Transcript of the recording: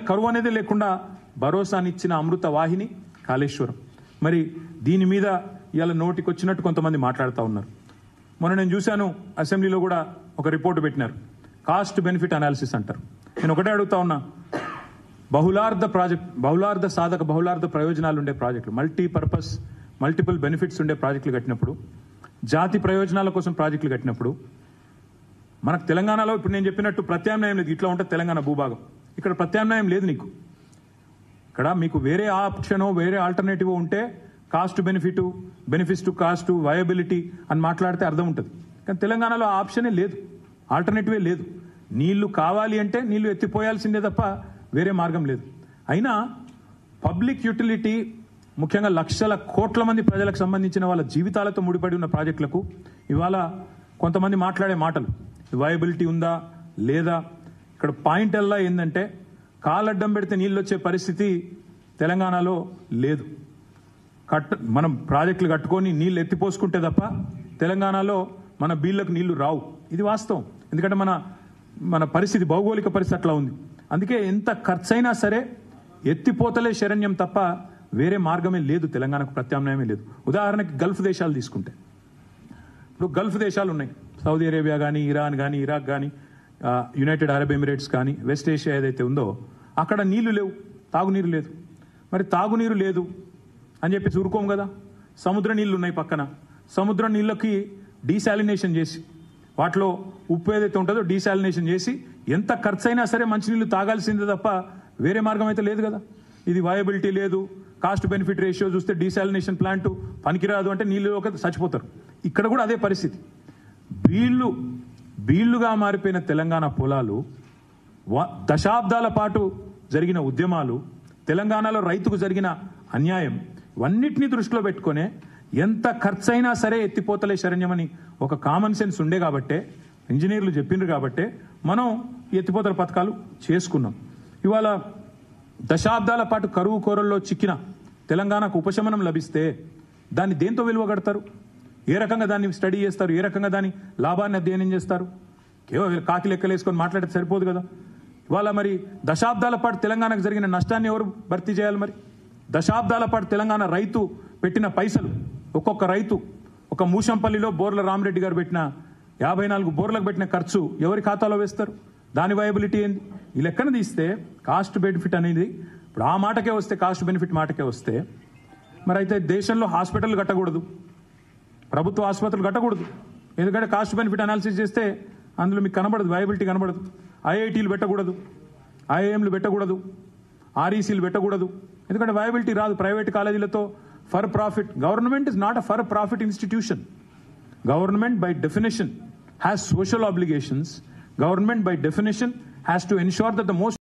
కరువు అనేది లేకుండా భరోసానిచ్చిన అమృత వాహిని కాళేశ్వరం. మరి దీని మీద ఇవాళ నోటికొచ్చినట్టు కొంతమంది మాట్లాడుతూ ఉన్నారు. మొన్న నేను చూశాను, అసెంబ్లీలో కూడా ఒక రిపోర్టు పెట్టినారు, కాస్ట్ బెనిఫిట్ అనాలిసిస్ అంటారు. నేను ఒకటే అడుగుతా ఉన్నా, బహుళార్థ సాధక బహుళార్థ ప్రయోజనాలు ఉండే ప్రాజెక్టులు, మల్టిపుల్ బెనిఫిట్స్ ఉండే ప్రాజెక్టులు కట్టినప్పుడు, జాతి ప్రయోజనాల కోసం ప్రాజెక్టులు కట్టినప్పుడు, మనకు తెలంగాణలో ఇప్పుడు నేను చెప్పినట్టు ప్రత్యామ్నాయం లేదు. ఇట్లా ఉంటుంది తెలంగాణ భూభాగం, ఇక్కడ ప్రత్యామ్నాయం లేదు. నీకు ఇక్కడ మీకు వేరే ఆప్షనో వేరే ఆల్టర్నేటివ్ ఉంటే cost benefits to cost viability అని మాట్లాడితే అర్థం ఉంటుంది. కానీ తెలంగాణలో ఆ ఆప్షనే లేదు, ఆల్టర్నేటివే లేదు. నీళ్లు కావాలి అంటే నీళ్లు ఎత్తిపోయాల్సిందే తప్ప వేరే మార్గం లేదు. అయినా పబ్లిక్ యూటిలిటీ, ముఖ్యంగా లక్షల కోట్ల మంది ప్రజలకు సంబంధించిన వాళ్ళ జీవితాలతో ముడిపడి ఉన్న ప్రాజెక్టులకు ఇవాళ కొంతమంది మాట్లాడే మాటలు వయబిలిటీ ఉందా లేదా, ఇక్కడ పాయింట్ అల్లా ఏంటంటే కాలడ్డం పెడితే నీళ్ళు వచ్చే పరిస్థితి తెలంగాణలో లేదు. మనం ప్రాజెక్టులు కట్టుకొని నీళ్లు ఎత్తిపోసుకుంటే తప్ప తెలంగాణలో మన బీళ్లకు నీళ్లు రావు. ఇది వాస్తవం. ఎందుకంటే మన పరిస్థితి, భౌగోళిక పరిస్థితి అట్లా ఉంది. అందుకే ఎంత ఖర్చైనా సరే ఎత్తిపోతలే శరణ్యం తప్ప వేరే మార్గమే లేదు, తెలంగాణకు ప్రత్యామ్నాయమే లేదు. ఉదాహరణకి గల్ఫ్ దేశాలు తీసుకుంటే, ఇప్పుడు గల్ఫ్ దేశాలు ఉన్నాయి, సౌదీ అరేబియా కానీ, ఇరాన్ కానీ, ఇరాక్ కానీ, యునైటెడ్ అరబ్ ఎమిరేట్స్ కానీ, వెస్ట్ ఏషియా ఏదైతే ఉందో అక్కడ నీళ్లు లేవు, తాగునీరు లేదు. మరి తాగునీరు లేదు అని చెప్పి ఊరుకోం కదా. సముద్ర నీళ్లు ఉన్నాయి పక్కన, సముద్ర నీళ్ళకి డీశాలినేషన్ చేసి, వాటిలో ఉప్పు ఏదైతే ఉంటుందో డీశాలినేషన్ చేసి ఎంత ఖర్చైనా సరే మంచినీళ్ళు తాగాల్సిందే తప్ప వేరే మార్గం అయితే లేదు కదా. ఇది వయబిలిటీ లేదు, కాస్ట్ బెనిఫిట్ రేషియో చూస్తే డీశాలినేషన్ ప్లాంట్ పనికిరాదు అంటే నీళ్ళు చచ్చిపోతారు. ఇక్కడ కూడా అదే పరిస్థితి. బీళ్లుగా మారిపోయిన తెలంగాణ పొలాలు, దశాబ్దాల పాటు జరిగిన ఉద్యమాలు, తెలంగాణలో రైతుకు జరిగిన అన్యాయం, ఇవన్నిటినీ దృష్టిలో పెట్టుకునే ఎంత ఖర్చైనా సరే ఎత్తిపోతలే శరణ్యమని ఒక కామన్ సెన్స్ ఉండే కాబట్టే, ఇంజనీర్లు చెప్పిండ్రు కాబట్టే మనం ఎత్తిపోతల పథకాలు చేసుకున్నాం. ఇవాళ దశాబ్దాల పాటు కరువు కోరల్లో చిక్కిన తెలంగాణకు ఉపశమనం లభిస్తే దాన్ని దేంతో విలువ కడతారు? ఏ రకంగా దాన్ని స్టడీ చేస్తారు? ఏ రకంగా దాని లాభాన్ని అధ్యయనం చేస్తారు? కేవలం కాకి లెక్కలేసుకొని మాట్లాడితే సరిపోదు కదా. ఇవాళ మరి దశాబ్దాల పాటు తెలంగాణకు జరిగిన నష్టాన్ని ఎవరు భర్తీ చేయాలి? మరి దశాబ్దాల పాటు తెలంగాణ రైతు పెట్టిన పైసలు, ఒక్కొక్క రైతు, ఒక మూషంపల్లిలో బోర్ల రామరెడ్డి గారు పెట్టిన 54 బోర్లకు పెట్టిన ఖర్చు ఎవరి ఖాతాలో వేస్తారు? దాని వయబిలిటీ ఏంది? ఈ లెక్కన తీస్తే కాస్ట్ బెనిఫిట్ అనేది, ఇప్పుడు ఆ మాటకే వస్తే, కాస్ట్ బెనిఫిట్ మాటకే వస్తే, మరి అయితే దేశంలో హాస్పిటల్ కట్టకూడదు, ప్రభుత్వ ఆసుపత్రులు కట్టకూడదు. ఎందుకంటే కాస్ట్ బెనిఫిట్ అనాలిసిస్ చేస్తే అందులో మీకు కనబడదు, వయబిలిటీ కనబడదు. ఐఐటీలు పెట్టకూడదు, ఐఐఎంలు పెట్టకూడదు, ఆర్ఈసీలు పెట్టకూడదు. ఎందుకంటే వయబిలిటీ రాదు. ప్రైవేట్ కాలేజీలతో for profit, government is not a for profit institution. Government by definition has social obligations. Government by definition has to ensure that the most